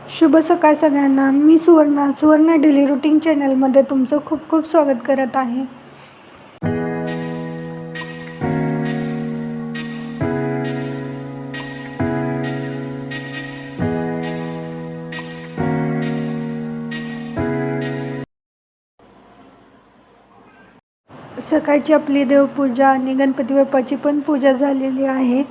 शुभ सकाळ सगळ्यांना. मी सुवर्ण डेली रुटीन चॅनलमध्ये तुमचं खूप खूप स्वागत करत आहे. सकाळची आपली देवपूजा आणि गणपती बाप्पाची पण पूजा झालेली आहे.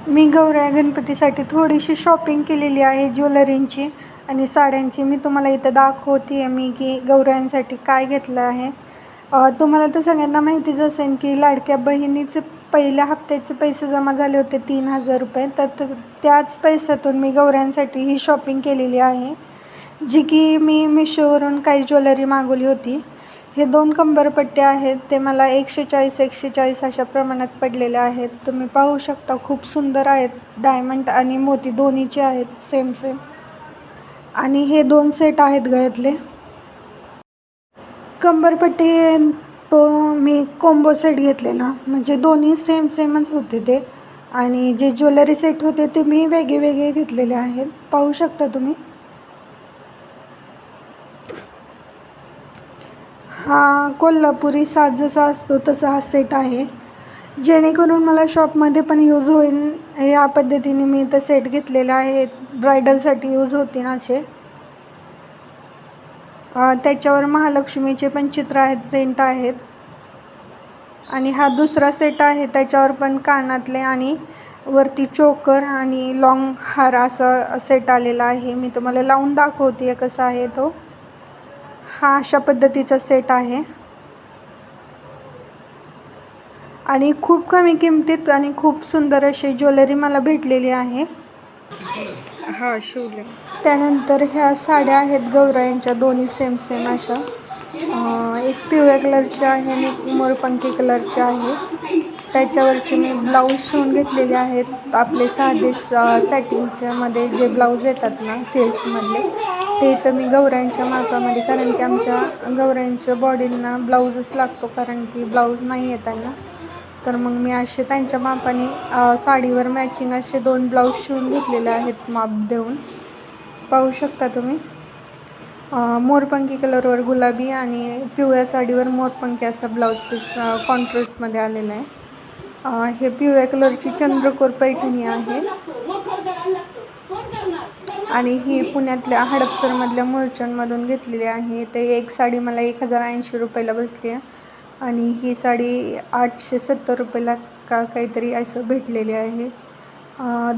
मी गौराई गणपतीसाठी थोडीशी शॉपिंग केलेली आहे ज्वेलरींची आणि साड्यांची. मी तुम्हाला इथं दाखवते आहे मी की गौरायांसाठी काय घेतलं आहे. तुम्हाला तर सगळ्यांना माहितीच असेल की लाडक्या बहिणीचे पहिल्या हप्त्याचे पैसे जमा झाले होते 3000 रुपये. तर त्याच पैशातून मी गौरायांसाठी ही शॉपिंग केलेली आहे, जी की मी मिशोवरून काही ज्वेलरी मागवली होती. हे 2 कंबरपट्ट्या आहेत, ते मला 140 अशा प्रमाणात पडलेले आहेत. तुम्ही पाहू शकता, खूप सुंदर आहेत. डायमंड आणि मोती दोन्हीचे आहेत, सेम. आणि हे 2 सेट आहेत गळ्यातले कंबरपट्टी. तो मी कॉम्बो सेट घेतलेला, म्हणजे दोन्ही सेमच होते ते. आणि जे ज्वेलरी सेट होते ते मी वेगळे घेतलेले आहेत, पाहू शकता तुम्ही. हा कोल्हापुरी साज जसा असतो तसा हा सेट आहे, जेणेकरून मला शॉपमध्ये पण यूज होईल या पद्धतीने मी इथं सेट घेतलेले आहेत. ब्रायडलसाठी यूज होतील असे. त्याच्यावर महालक्ष्मीचे पण चित्र आहेत, प्रिंट आहेत. आणि हा दुसरा सेट आहे, त्याच्यावर पण कानातले आणि वरती चोकर आणि लॉंग हार असा सेट आलेला आहे. मी तुम्हाला लावून दाखवते कसा आहे तो. हा अशा पद्धतीचा सेट आहे आणि खूप कमी किमतीत आणि खूप सुंदर अशी ज्वेलरी मला भेटलेली आहे. त्यानंतर ह्या साड्या आहेत गौरायांच्या, दोन्ही सेम अशा. एक पिवळ्या कलरची आहे आणि एक मोरपंखी कलरची आहे. त्याच्यावरचे मी ब्लाऊज शिवून घेतलेले आहेत. आपले साधे सेटिंगच्यामध्ये जे ब्लाऊज येतात ना सिल्कमधले, ते तर मी गौरायांच्या मापामध्ये, कारण की आमच्या गौरायांच्या बॉडींना ब्लाऊजच लागतो, कारण की ब्लाऊज नाही आहे त्यांना. तर मग मी असे त्यांच्या मापाने साडीवर मॅचिंग असे 2 ब्लाऊज शिवून घेतलेले आहेत माप देऊन, पाहू शकता तुम्ही. मोरपंखी कलरवर गुलाबी आणि पिवळ्या साडीवर मोरपंखी असा ब्लाऊज पीस कॉन्ट्रास्टमध्ये आलेला आहे. हे पिवळ्या कलरची चंद्रकोर पैठणी आहे आणि ही पुण्यातल्या हडपसरमधल्या मुळचंदमधून घेतलेली आहे. ते एक साडी मला 1080 रुपयाला बसली आहे आणि ही साडी 870 रुपयाला का काहीतरी असं भेटलेली आहे.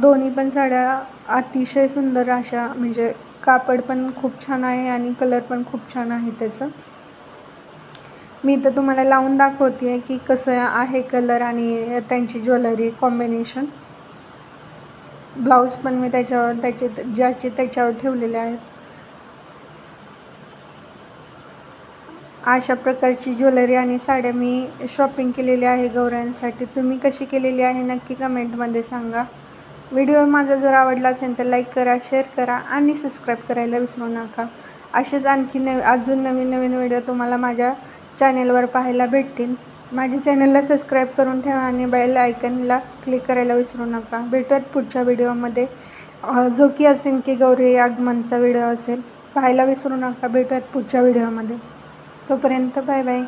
दोन्ही पण साड्या अतिशय सुंदर अशा, म्हणजे कापड पण खूप छान आहे आणि कलर पण खूप छान आहे त्याचं. मी तर तुम्हाला लावून दाखवते आहे की कसं आहे कलर आणि त्यांची ज्वेलरी कॉम्बिनेशन. ब्लाऊज पण मी त्याच्यावर त्याच्यावर ठेवलेले आहेत. अशा प्रकारची ज्वेलरी आणि साड्या मी शॉपिंग केलेली आहे गौरायांसाठी. तुम्ही कशी केलेली आहे नक्की कमेंटमध्ये सांगा. व्हिडिओ माझा जर आवडला असेल तर लाईक करा, शेअर करा आणि सबस्क्राईब करायला विसरू नका. असेच आणखी अजून नवीन व्हिडिओ तुम्हाला माझ्या चॅनेलवर पाहायला भेटतील. माझ्या चॅनलला सबस्क्राईब करून ठेवा आणि बेल आयकनला क्लिक करायला विसरू नका. भेटूयात पुढच्या व्हिडिओमध्ये, जो की असेल की गौरी आगमनचा व्हिडिओ असेल. पाहायला विसरू नका. भेटूयात पुढच्या व्हिडिओमध्ये. तोपर्यंत बाय बाय.